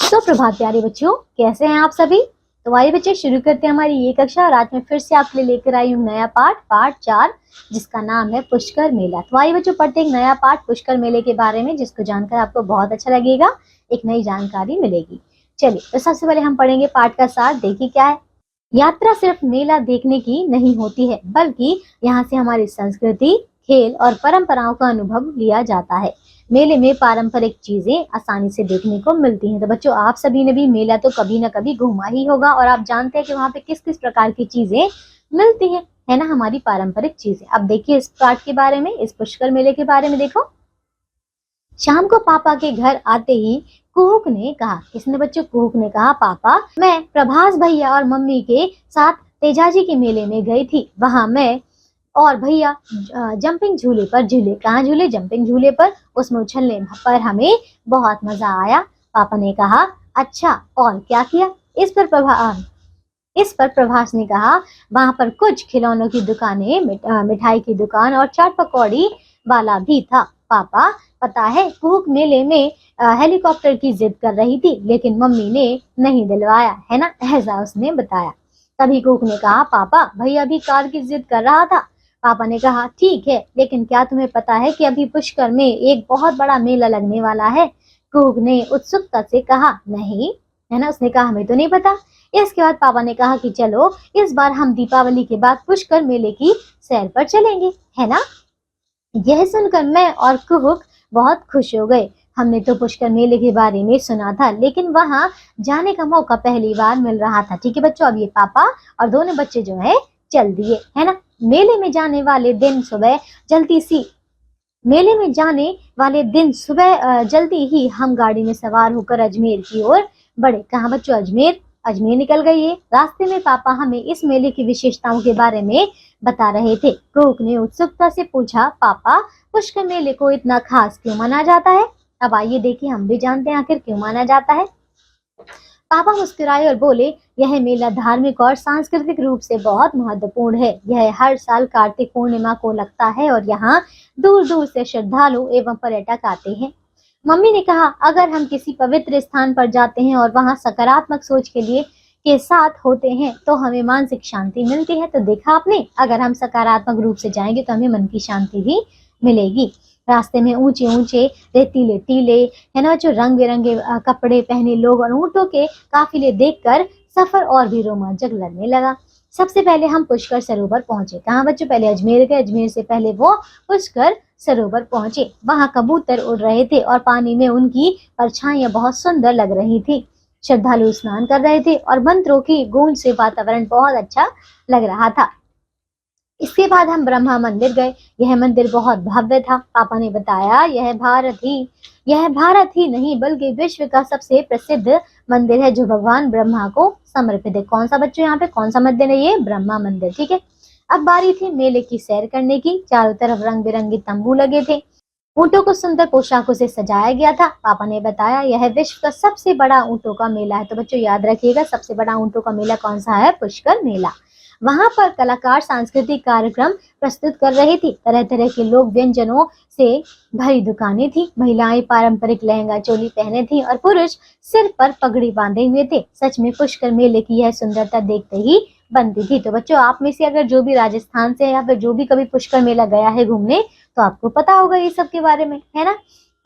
तो प्रभात प्यारे बच्चों, कैसे हैं आप सभी। तो आइए बच्चे शुरू करते हैं हमारी ये कक्षा। और आज मैं फिर से आपके लिए लेकर आई हूँ नया पाठ 4, जिसका नाम है पुष्कर मेला। तो आइए बच्चों पढ़ते हैं एक नया पाठ पुष्कर मेले के बारे में, जिसको जानकर आपको बहुत अच्छा लगेगा, एक नई जानकारी मिलेगी। चलिए, तो सबसे पहले हम पढ़ेंगे पाठ का सार। देखिए क्या है। यात्रा सिर्फ मेला देखने की नहीं होती है, बल्कि यहाँ से हमारी संस्कृति, खेल और परंपराओं का अनुभव लिया जाता है। मेले में पारंपरिक चीजें आसानी से देखने को मिलती हैं। तो बच्चों, आप सभी ने भी मेला तो कभी ना कभी घूमा ही होगा, और आप जानते हैं कि वहाँ पे किस किस प्रकार की चीजें मिलती हैं, है ना, हमारी पारंपरिक चीजें। अब देखिए इस पाठ के बारे में, इस पुष्कर मेले के बारे में देखो। शाम को पापा के घर आते ही कुहुक ने कहा, किसने बच्चों? कुहुक ने कहा, पापा मैं प्रभास भैया और मम्मी के साथ तेजाजी के मेले में गई थी। वहां मैं और भैया जंपिंग झूले पर झूले। कहाँ झूले? जंपिंग झूले पर। उसमें उछलने पर हमें बहुत मजा आया। पापा ने कहा, अच्छा और क्या किया? इस पर प्रभास ने कहा, वहां पर कुछ खिलौनों की दुकानें, मिठाई की दुकान और चाट पकौड़ी वाला भी था। पापा पता है, कुहुक मेले में हेलीकॉप्टर की जिद कर रही थी, लेकिन मम्मी ने नहीं दिलवाया, है ना, ऐसा उसने बताया। तभी कुहुक ने कहा, पापा भैया भी कार की जिद कर रहा था। पापा ने कहा, ठीक है, लेकिन क्या तुम्हें पता है कि अभी पुष्कर में एक बहुत बड़ा मेला लगने वाला है? कुहुक ने उत्सुकता से कहा, नहीं, है ना, उसने कहा हमें तो नहीं पता। इसके बाद पापा ने कहा कि चलो इस बार हम दीपावली के बाद पुष्कर मेले की सैर पर चलेंगे, है ना। यह सुनकर मैं और कुहुक बहुत खुश हो गए। हमने तो पुष्कर मेले के बारे में सुना था, लेकिन वहां जाने का मौका पहली बार मिल रहा था। ठीक है बच्चों, अब ये पापा और दोनों बच्चे जो है चल दिए, है ना। मेले में जाने वाले दिन सुबह जल्दी ही हम गाड़ी में सवार होकर अजमेर की ओर बढ़े। कहाँ बच्चों? अजमेर निकल गई है। रास्ते में पापा हमें इस मेले की विशेषताओं के बारे में बता रहे थे। कुहुक ने उत्सुकता से पूछा, पापा पुष्कर मेले को इतना खास क्यों माना जाता है? अब आइए देखिए, हम भी जानते हैं आखिर क्यों माना जाता है। पापा मुस्कुराए और बोले, यह मेला धार्मिक और सांस्कृतिक रूप से बहुत महत्वपूर्ण है। यह हर साल कार्तिक पूर्णिमा को लगता है और यहाँ दूर दूर से श्रद्धालु एवं पर्यटक आते हैं। मम्मी ने कहा, अगर हम किसी पवित्र स्थान पर जाते हैं और वहाँ सकारात्मक सोच के साथ होते हैं तो हमें मानसिक शांति मिलती है। तो देखा आपने, अगर हम सकारात्मक रूप से जाएंगे तो हमें मन की शांति भी मिलेगी। रास्ते में ऊंचे ऊंचे रेतीले टीले, है ना, जो रंग बिरंगे कपड़े पहने लोग और ऊंटों के काफिले देखकर सफर और भी रोमांचक लगने लगा। सबसे पहले हम पुष्कर सरोवर पहुंचे। कहाँ बच्चों? पहले अजमेर गए। अजमेर से पहले वो पुष्कर सरोवर पहुंचे। वहां कबूतर उड़ रहे थे और पानी में उनकी परछाइयां बहुत सुंदर लग रही थी। श्रद्धालु स्नान कर रहे थे और मंत्रों की गूंज से वातावरण बहुत अच्छा लग रहा था। इसके बाद हम ब्रह्मा मंदिर गए। यह मंदिर बहुत भव्य था। पापा ने बताया, यह भारत ही नहीं बल्कि विश्व का सबसे प्रसिद्ध मंदिर है, जो भगवान ब्रह्मा को समर्पित है। कौन सा बच्चों? यहाँ पे कौन सा मंदिर है? ये ब्रह्मा मंदिर। ठीक है। अब बारी थी मेले की सैर करने की। चारों तरफ रंग बिरंगे तंबू लगे थे। ऊंटों को सुंदर पोशाकों से सजाया गया था। पापा ने बताया, यह विश्व का सबसे बड़ा ऊंटों का मेला है। तो बच्चों याद रखिएगा, सबसे बड़ा ऊंटों का मेला कौन सा है? पुष्कर मेला। वहां पर कलाकार सांस्कृतिक कार्यक्रम प्रस्तुत कर रहे थे। तरह तरह के लोग व्यंजनों से भरी दुकानें थी। महिलाएं पारंपरिक लहंगा चोली पहने थी और पुरुष सिर पर पगड़ी बांधे हुए थे। सच में पुष्कर मेले की यह सुंदरता देखते ही बनती थी। तो बच्चों, आप में से अगर जो भी राजस्थान से या फिर जो भी कभी पुष्कर मेला गया है घूमने, तो आपको पता होगा ये सब के बारे में, है ना।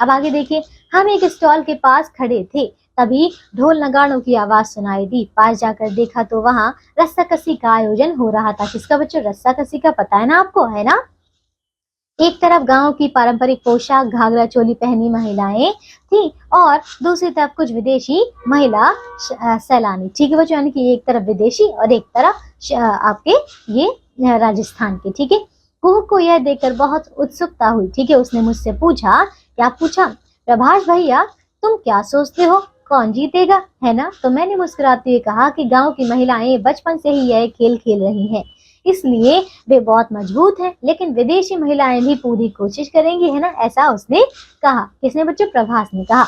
अब आगे देखिए, हम एक स्टॉल के पास खड़े थे, तभी ढोल नगाड़ों की आवाज सुनाई दी। पास जाकर देखा तो वहां रस्साकसी का आयोजन हो रहा था। किसका बच्चों? रस्साकसी का। पता है ना आपको, है ना। एक तरफ गांव की पारंपरिक पोशाक घाघरा चोली पहनी महिलाएं थी और दूसरी तरफ कुछ विदेशी महिला सैलानी। ठीक है बच्चों, यानी कि एक तरफ विदेशी और एक तरफ आपके ये राजस्थान के। ठीक है। कुहुक को यह देखकर बहुत उत्सुकता हुई। ठीक है। उसने मुझसे पूछा, क्या पूछा? प्रभास भैया, तुम क्या सोचते हो, कौन जीतेगा, है ना। तो मैंने मुस्कुराते हुए कहा कि गांव की महिलाएं बचपन से ही यह खेल खेल रही हैं, इसलिए वे बहुत मजबूत हैं, लेकिन विदेशी महिलाएं भी पूरी कोशिश करेंगी, है ना, ऐसा उसने कहा। किसने बच्चों? प्रभास ने कहा।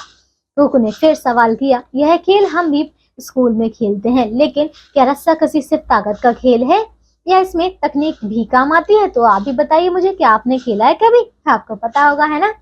कुहुक ने फिर सवाल किया, यह खेल हम भी स्कूल में खेलते हैं, लेकिन क्या रस्साकसी सिर्फ ताकत का खेल है या इसमें तकनीक भी काम आती है? तो आप भी बताइए मुझे, क्या आपने खेला है कभी? आपको पता होगा, है ना।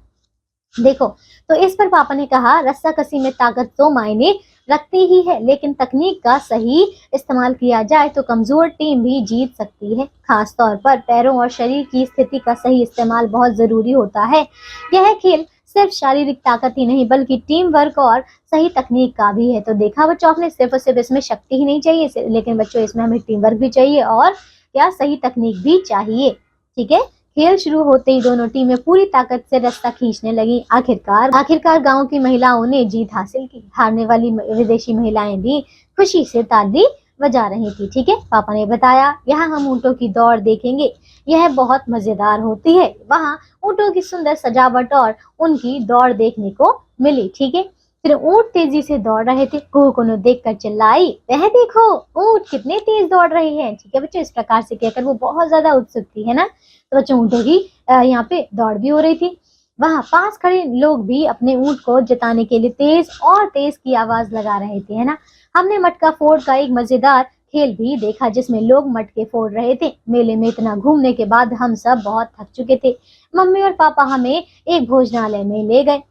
देखो, तो इस पर पापा ने कहा, रस्साकसी में ताकत तो मायने रखती ही है, लेकिन तकनीक का सही इस्तेमाल किया जाए तो कमजोर टीम भी जीत सकती है। खास तौर पर पैरों और शरीर की स्थिति का सही इस्तेमाल बहुत जरूरी होता है। यह खेल सिर्फ शारीरिक ताकत ही नहीं बल्कि टीम वर्क और सही तकनीक का भी है। तो देखा बच्चों आपने, सिर्फ और सिर्फ इसमें शक्ति ही नहीं चाहिए, लेकिन बच्चों इसमें हमें टीम वर्क भी चाहिए और क्या सही तकनीक भी चाहिए। ठीक है। खेल शुरू होते ही दोनों टीमें पूरी ताकत से रास्ता खींचने लगी। आखिरकार गांव की महिलाओं ने जीत हासिल की। हारने वाली विदेशी महिलाएं भी खुशी से ताली बजा रही थी। ठीक है। पापा ने बताया, यहाँ हम ऊँटों की दौड़ देखेंगे, यह बहुत मजेदार होती है। वहाँ ऊँटों की सुंदर सजावट और उनकी दौड़ देखने को मिली। ठीक है। फिर ऊँट तेजी से दौड़ रहे थे। कुहू ने देखकर चिल्लाई, वह देखो ऊँट कितने तेज दौड़ रहे हैं। ठीक है बच्चों, इस प्रकार से कहकर वो बहुत ज्यादा उत्सुक थी, है ना। तो बच्चों ऊँटों की यहाँ पे दौड़ भी हो रही थी। वहां पास खड़े लोग भी अपने ऊँट को जिताने के लिए तेज की आवाज लगा रहे थे, है ना। हमने मटका फोड़ का एक मजेदार खेल भी देखा जिसमें लोग मटके फोड़ रहे थे। मेले में इतना घूमने के बाद हम सब बहुत थक चुके थे। मम्मी और पापा हमें एक भोजनालय में ले गए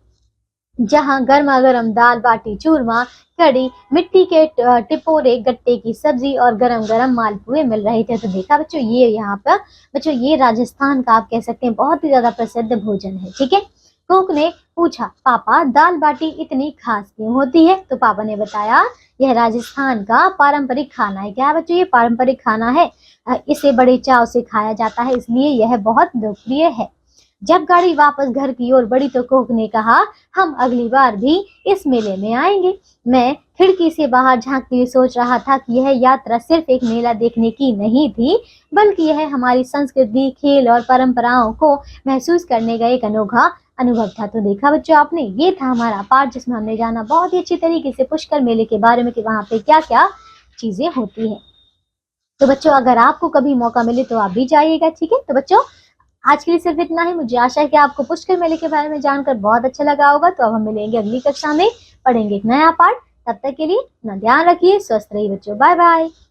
जहां गर्मा गर्म दाल बाटी चूरमा, कड़ी, मिट्टी के टिपोरे, गट्टे की सब्जी और गरम गरम मालपुए मिल रहे थे। तो देखा बच्चों, ये यहाँ पर बच्चों ये राजस्थान का आप कह सकते हैं बहुत ही ज्यादा प्रसिद्ध भोजन है। ठीक है। कुक ने पूछा, पापा दाल बाटी इतनी खास क्यों होती है। तो पापा ने बताया, यह राजस्थान का पारंपरिक खाना है। क्या है बच्चों, ये पारंपरिक खाना है। इसे बड़े चाव से खाया जाता है, इसलिए यह बहुत लोकप्रिय है। जब गाड़ी वापस घर की ओर बढ़ी तो कुक ने कहा, हम अगली बार भी इस मेले में आएंगे। मैं खिड़की से बाहर झांकते हुए सोच रहा था कि यह यात्रा सिर्फ एक मेला देखने की नहीं थी, बल्कि यह हमारी संस्कृति, खेल और परंपराओं को महसूस करने का एक अनोखा अनुभव था। तो देखा बच्चों आपने, ये था हमारा पाठ जिसमें हमने जाना बहुत ही अच्छी तरीके से पुष्कर मेले के बारे में कि वहाँ पे क्या क्या चीजें होती है। तो बच्चों अगर आपको कभी मौका मिले तो आप भी जाइएगा। ठीक है। तो बच्चों आज के लिए सिर्फ इतना ही। मुझे आशा है कि आपको पुष्कर मेले के बारे में जानकर बहुत अच्छा लगा होगा। तो अब हम मिलेंगे अगली कक्षा में, पढ़ेंगे एक नया पाठ। तब तक के लिए अपना ध्यान रखिए, स्वस्थ रहिए बच्चों। Bye bye.